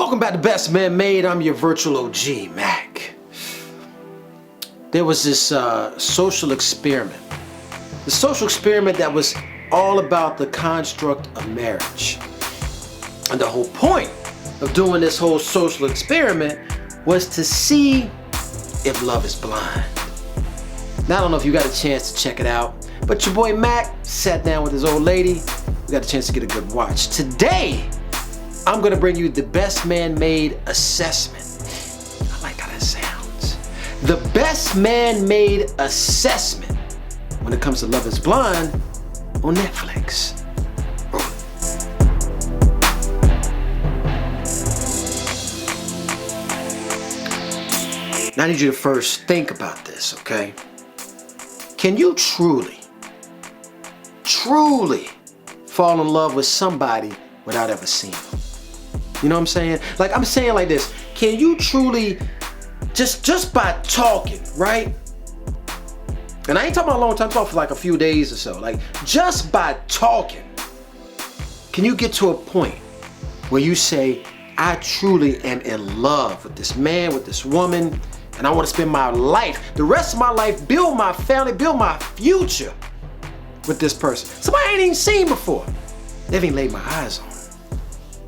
Welcome back to Bestmanmade. I'm your virtual OG, Mac. There was this social experiment. The social experiment that was all about the construct of marriage. And the whole point of doing this whole social experiment was to see if love is blind. Now, I don't know if you got a chance to check it out, but your boy Mac sat down with his old lady. We got a chance to get a good watch. Today, I'm gonna bring you the Bestmanmade assessment. I like how that sounds. The Bestmanmade assessment when it comes to Love is Blind on Netflix. Now I need you to first think about this, okay? Can you truly fall in love with somebody without ever seeing them? You know what I'm saying? Like, I'm saying like this. Can you truly, just by talking, right? And I ain't talking about a long time, I'm talking for like a few days or so. Like, just by talking, can you get to a point where you say, I truly am in love with this man, with this woman, and I want to spend my life, the rest of my life, build my family, build my future with this person. Somebody I ain't even seen before. They ain't laid my eyes on.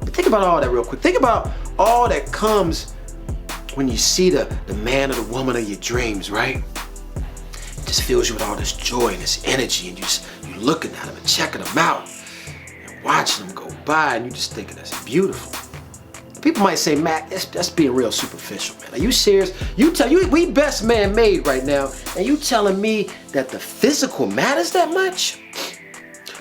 But think about all that real quick. Think about all that comes when you see the man or the woman of your dreams, right? It just fills you with all this joy and this energy, and you're looking at them and checking them out and watching them go by, and you're just thinking that's beautiful. People might say, Mac, that's being real superficial, man. Are you serious? We Bestmanmade right now, and you telling me that the physical matters that much?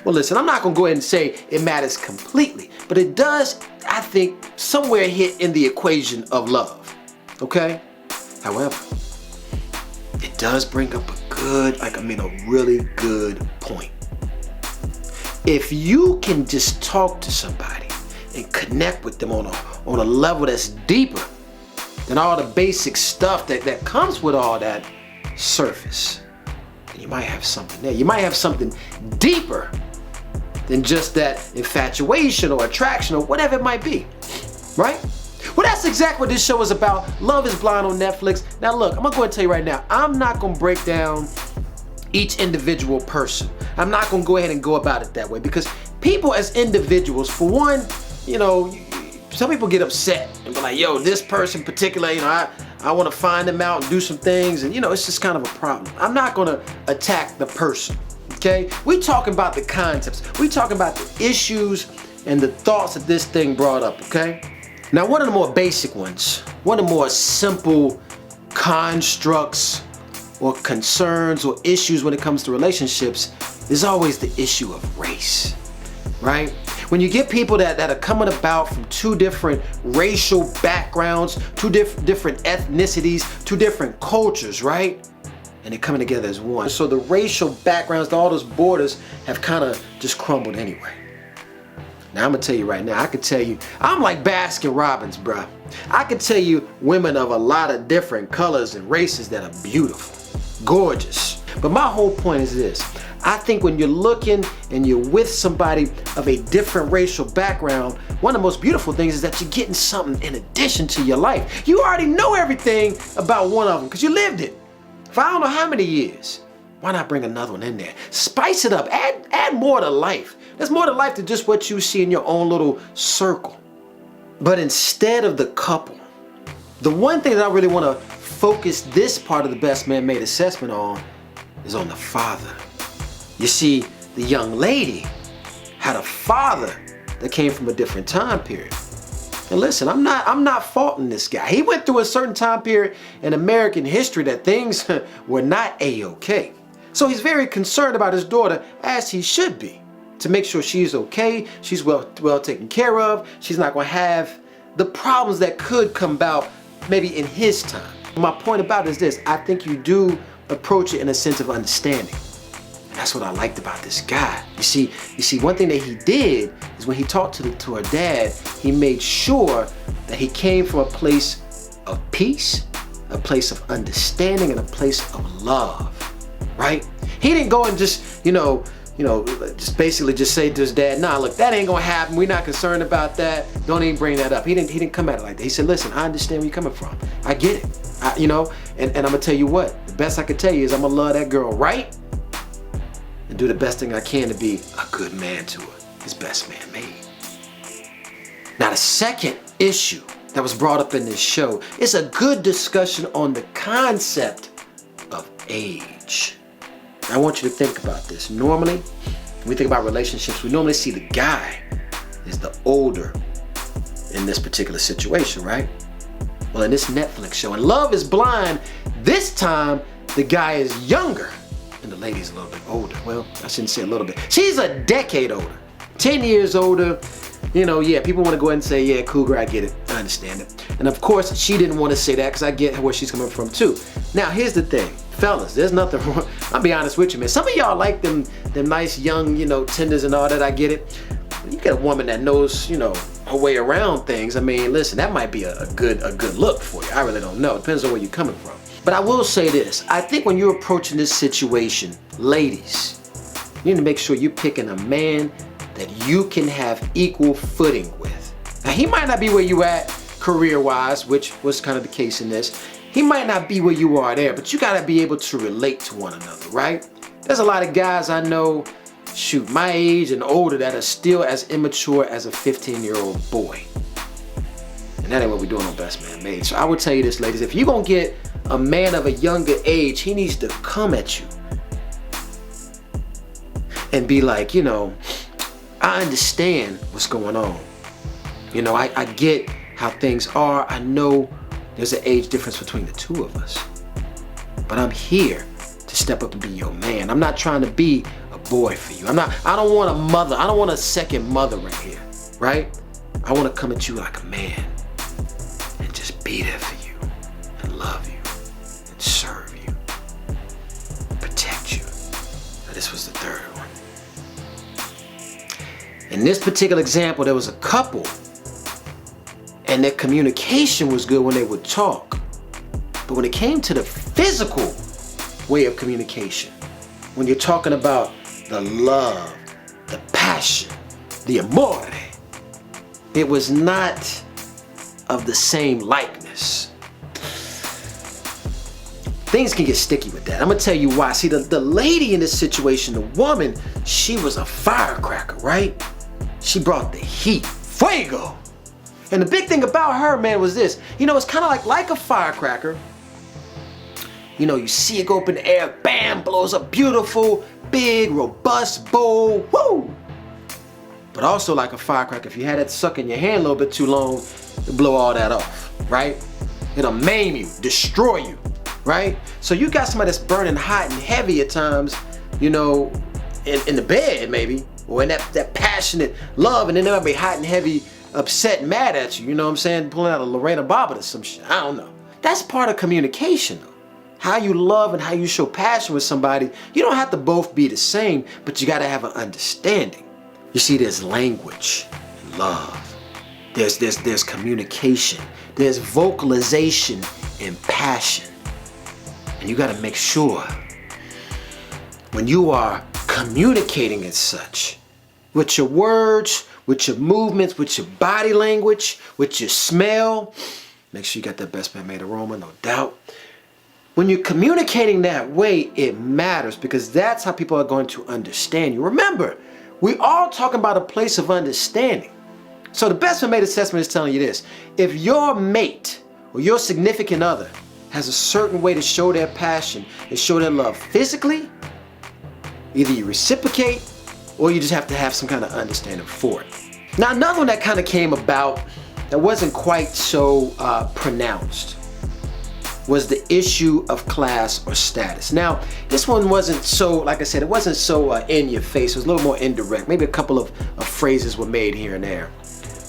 Well, listen, I'm not gonna go ahead and say it matters completely, but it does, I think, somewhere hit in the equation of love, okay? However, it does bring up a really good point. If you can just talk to somebody and connect with them on a level that's deeper than all the basic stuff that comes with all that surface, then you might have something there. You might have something deeper than just that infatuation or attraction or whatever it might be, right? Well, that's exactly what this show is about. Love is Blind on Netflix. Now look, I'm gonna go ahead and tell you right now, I'm not gonna break down each individual person. I'm not gonna go ahead and go about it that way, because people as individuals, for one, you know, some people get upset and be like, yo, this person in particular, you know, I want to find them out and do some things, and you know, it's just kind of a problem. I'm not gonna attack the person, okay? We talking about the concepts. We talking about the issues and the thoughts that this thing brought up, okay? Now, one of the more basic ones, one of the more simple constructs or concerns or issues when it comes to relationships is always the issue of race, right? When you get people that are coming about from two different racial backgrounds, two different ethnicities, two different cultures, right? And they're coming together as one. So the racial backgrounds, all those borders have kind of just crumbled anyway. Now I'm gonna tell you right now, I could tell you, I'm like Baskin Robbins, bruh. I could tell you women of a lot of different colors and races that are beautiful, gorgeous. But my whole point is this. I think when you're looking and you're with somebody of a different racial background, one of the most beautiful things is that you're getting something in addition to your life. You already know everything about one of them because you lived it for I don't know how many years. Why not bring another one in there? Spice it up, add more to life. There's more to life than just what you see in your own little circle. But instead of the couple, the one thing that I really want to focus this part of the Bestmanmade assessment on is on the father. You see, the young lady had a father that came from a different time period. And listen, I'm not faulting this guy. He went through a certain time period in American history that things were not A-okay. So he's very concerned about his daughter, as he should be, to make sure she's okay, she's well taken care of, she's not gonna have the problems that could come about maybe in his time. My point about it is this: I think you do approach it in a sense of understanding. And that's what I liked about this guy. You see, one thing that he did is when he talked to her dad, he made sure that he came from a place of peace, a place of understanding, and a place of love, right? He didn't go and just, you know, just basically just say to his dad, nah, look, that ain't gonna happen. We're not concerned about that. Don't even bring that up. He didn't come at it like that. He said, listen, I understand where you're coming from. I get it. And I'm gonna tell you what, the best I can tell you is I'm gonna love that girl right and do the best thing I can to be a good man to her. His best man made. Now the second issue that was brought up in this show is a good discussion on the concept of age. I want you to think about this. Normally, when we think about relationships, we normally see the guy is the older in this particular situation, right? Well, in this Netflix show, in Love is Blind, this time the guy is younger and the lady's a little bit older. Well, I shouldn't say a little bit. She's a decade older, 10 years older. Yeah, people want to go ahead and say, yeah, Cougar, I get it. I understand it. And of course, she didn't want to say that because I get where she's coming from too. Now, here's the thing. Fellas, there's nothing wrong. I'll be honest with you, man. Some of y'all like them nice young, tenders and all that. I get it. You get a woman that knows, her way around things. I mean, listen, that might be a good look for you. I really don't know. It depends on where you're coming from. But I will say this. I think when you're approaching this situation, ladies, you need to make sure you're picking a man that you can have equal footing with. Now, he might not be where you at career-wise, which was kind of the case in this. He might not be where you are there, but you gotta be able to relate to one another, right? There's a lot of guys I know, shoot, my age and older that are still as immature as a 15-year-old boy. And that ain't what we're doing on Bestmanmade. So I would tell you this, ladies, if you're gonna get a man of a younger age, he needs to come at you and be like, I understand what's going on. I get how things are. I know there's an age difference between the two of us. But I'm here to step up and be your man. I'm not trying to be a boy for you. I don't want a mother. I don't want a second mother right here, right? I want to come at you like a man and just be there for you and love you and serve you, protect you. Now, this was the third one. In this particular example, there was a couple and their communication was good when they would talk. But when it came to the physical way of communication, when you're talking about the love, the passion, the amore, it was not of the same likeness. Things can get sticky with that. I'm gonna tell you why. See, the lady in this situation, the woman, she was a firecracker, right? She brought the heat, fuego. And the big thing about her, man, was this. It's kind of like a firecracker. You see it go up in the air, bam, blows up beautiful, big, robust bowl, woo! But also like a firecracker, if you had it stuck in your hand a little bit too long, it'll blow all that off, right? It'll maim you, destroy you, right? So you got somebody that's burning hot and heavy at times, in the bed maybe, or in that passionate love, and then they'll be hot and heavy, upset and mad at you, what I'm saying? Pulling out a Lorena Bobbitt or some shit, I don't know. That's part of communication though. How you love and how you show passion with somebody, you don't have to both be the same, but you gotta have an understanding. You see, there's language and love. There's communication. There's vocalization and passion. And you gotta make sure when you are communicating as such, with your words, with your movements, with your body language, with your smell, make sure you got that Bestmanmade aroma, no doubt. When you're communicating that way, it matters because that's how people are going to understand you. Remember, we all talking about a place of understanding. So the Bestmanmade assessment is telling you this. If your mate or your significant other has a certain way to show their passion and show their love physically, either you reciprocate or you just have to have some kind of understanding for it. Now, another one that kind of came about that wasn't quite so pronounced was the issue of class or status. Now, this one wasn't so, like I said, it wasn't so in your face. It was a little more indirect. Maybe a couple of phrases were made here and there.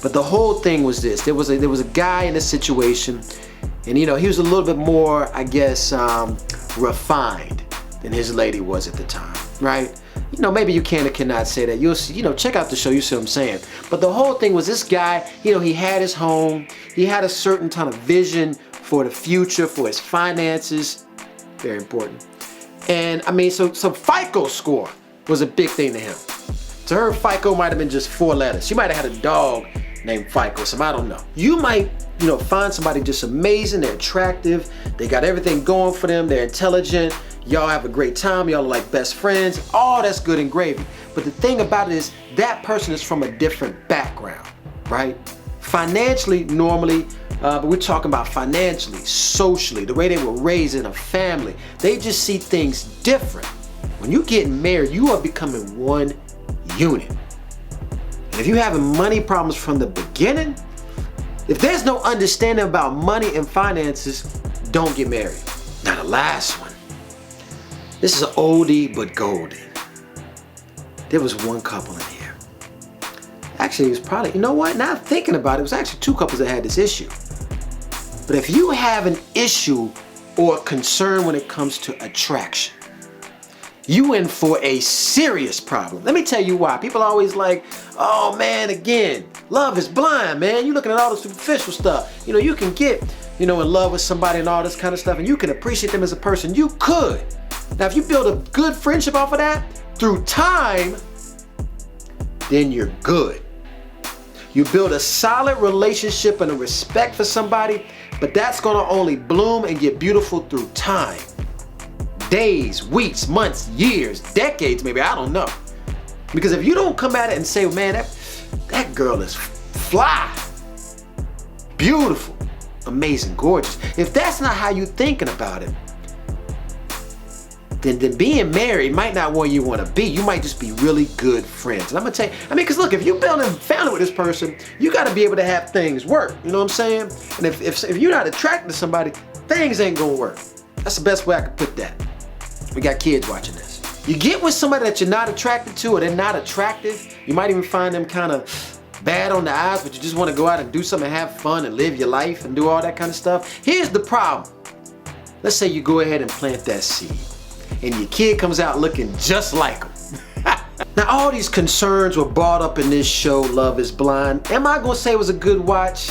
But the whole thing was this. There was a guy in this situation, and he was a little bit more, I guess, refined than his lady was at the time, right? Maybe you can or cannot say that. You'll see, check out the show, you see what I'm saying. But the whole thing was this guy, he had his home, he had a certain kind of vision for the future, for his finances, very important. And I mean, so FICO score was a big thing to him. To her, FICO might have been just 4 letters. She might have had a dog named FICO, I don't know. You might, find somebody just amazing, they're attractive, they got everything going for them, they're intelligent, y'all have a great time, y'all are like best friends, all that's good and gravy. But the thing about it is, that person is from a different background, right? Financially, normally, but we're talking about financially, socially, the way they were raised in a family, they just see things different. When you get married, you are becoming one unit. And if you're having money problems from the beginning, if there's no understanding about money and finances, don't get married. Now the last one. This is an oldie but goldie. There was one couple in here. Actually, it was probably, you know what? Now thinking about it, it was actually 2 couples that had this issue. But if you have an issue or a concern when it comes to attraction, you in for a serious problem. Let me tell you why. People are always like, oh man, again, love is blind, man. You're looking at all the superficial stuff. You can get, in love with somebody and all this kind of stuff, and you can appreciate them as a person. You could. Now, if you build a good friendship off of that, through time, then you're good. You build a solid relationship and a respect for somebody, but that's gonna only bloom and get beautiful through time. Days, weeks, months, years, decades maybe, I don't know. Because if you don't come at it and say, man, that girl is fly, beautiful, amazing, gorgeous. If that's not how you're thinking about it, then being married might not where you want to be. You might just be really good friends. And I'm gonna tell you, because look, if you're building a family with this person, you got to be able to have things work. You know what I'm saying? And if you're not attracted to somebody, things ain't gonna work. That's the best way I could put that. We got kids watching this. You get with somebody that you're not attracted to, or they're not attractive. You might even find them kind of bad on the eyes, but you just want to go out and do something, have fun and live your life and do all that kind of stuff. Here's the problem. Let's say you go ahead and plant that seed, and your kid comes out looking just like them. Now, all these concerns were brought up in this show, Love is Blind. Am I gonna say it was a good watch?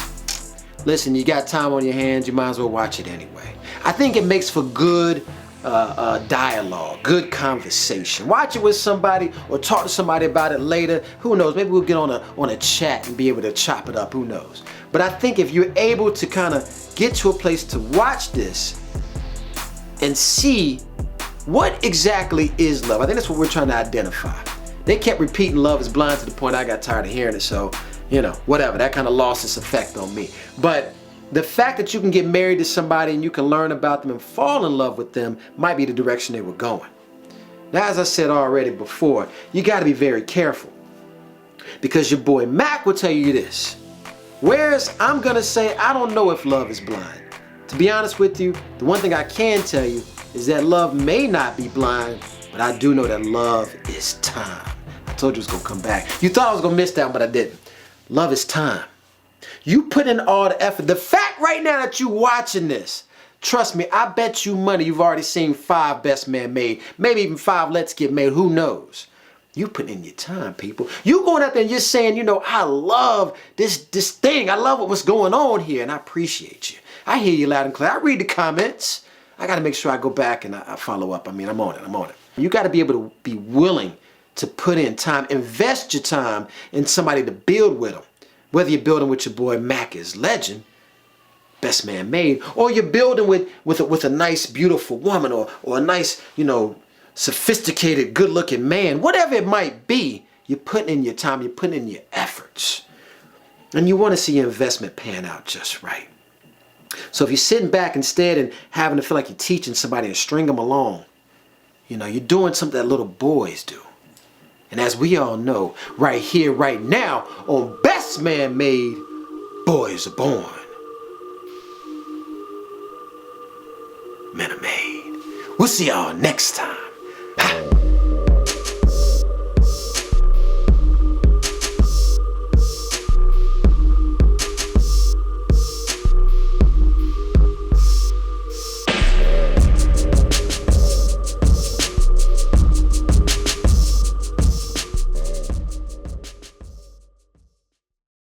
Listen, you got time on your hands, you might as well watch it anyway. I think it makes for good dialogue, good conversation. Watch it with somebody or talk to somebody about it later. Who knows? Maybe we'll get on a chat and be able to chop it up. Who knows? But I think if you're able to kind of get to a place to watch this and see what exactly is love, I think that's what we're trying to identify. They kept repeating love is blind to the point I got tired of hearing it. So, whatever. That kind of lost its effect on me. But the fact that you can get married to somebody and you can learn about them and fall in love with them might be the direction they were going. Now, as I said already before, you got to be very careful, because your boy Mac will tell you this. Whereas I'm going to say I don't know if love is blind. To be honest with you, the one thing I can tell you is that love may not be blind, but I do know that love is time. I told you it was going to come back. You thought I was going to miss that one, but I didn't. Love is time. You put in all the effort. The fact right now that you watching this, trust me, I bet you money you've already seen 5 Bestmanmade, maybe even 5 Let's Get Made, who knows? You put in your time, people. You going out there and you're saying, I love this thing. I love what's going on here, and I appreciate you. I hear you loud and clear. I read the comments. I got to make sure I go back and I follow up. I'm on it. You got to be able to be willing to put in time, invest your time in somebody to build with them. Whether you're building with your boy Mac is Legend, Bestmanmade, or you're building with a nice, beautiful woman, or a nice, sophisticated, good-looking man, whatever it might be, you're putting in your time, you're putting in your efforts. And you want to see your investment pan out just right. So if you're sitting back instead and having to feel like you're teaching somebody and string them along, you're doing something that little boys do. And as we all know, right here, right now, on Bestmanmade, boys are born. Men are made. We'll see y'all next time.